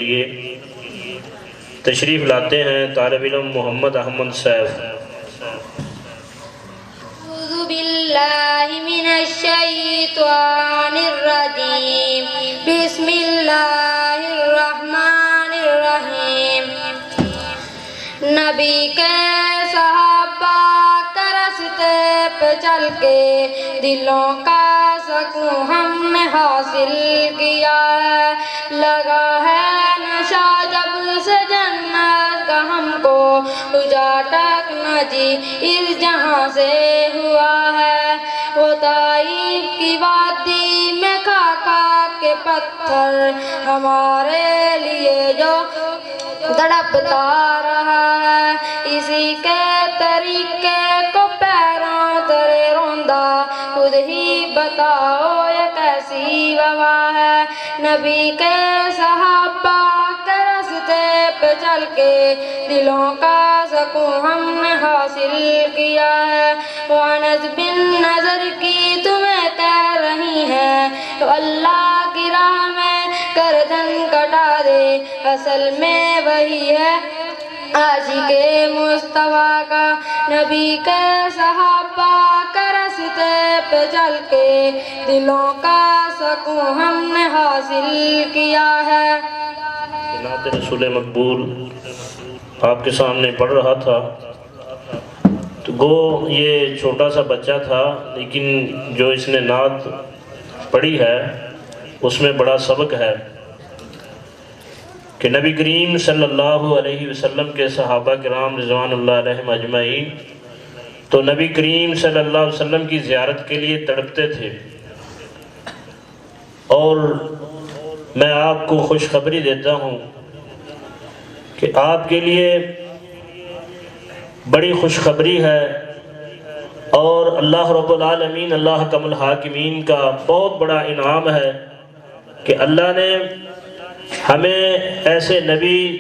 یہ تشریف لاتے ہیں طالب علم محمد احمد سیف۔ اعوذ باللہ من الشیطان الرجیم، بسم اللہ الرحمن الرحیم۔ نبی کے صحابہ کا راستے پہ چل کے دلوں کا سکون ہم نے حاصل کیا ہے، لگا ہے نشہ جب سے جنت کا ہم کو اجاٹک نہ جی اس جہاں سے ہوا ہے۔ وہ طائف کی وادی میں کھا کھا کے پتھر ہمارے لیے جو تڑپتا رہا ہے، اسی کے طریقے کو پیروں تلے روندا، خود ہی بتاؤ یہ کیسی وبا ہے۔ نبی کے صحابہ کے راستے پہ چل کے دلوں کا سکون ہم نے حاصل کیا ہے۔ وہ انس بن نظر کی تمہیں کہہ رہی ہیں تو اللہ کی راہ میں گردن کٹا دے، اصل میں وہی ہے عاشق مصطفیٰ کا۔ نبی کے صحابہ کے راستے پہ چل کے دلوں کا سکون ہم نے حاصل کیا ہے۔ نعت رسول مقبول آپ کے سامنے پڑھ رہا تھا تو گو یہ چھوٹا سا بچہ تھا، لیکن جو اس نے نعت پڑھی ہے اس میں بڑا سبق ہے کہ نبی کریم صلی اللہ علیہ وسلم کے صحابہ کرام رضوان اللہ علیہم اجمعین تو نبی کریم صلی اللہ علیہ وسلم کی زیارت کے لیے تڑپتے تھے، اور میں آپ کو خوشخبری دیتا ہوں کہ آپ کے لیے بڑی خوشخبری ہے، اور اللہ رب العالمین اللہ حکم الحاکمین کا بہت بڑا انعام ہے کہ اللہ نے ہمیں ایسے نبی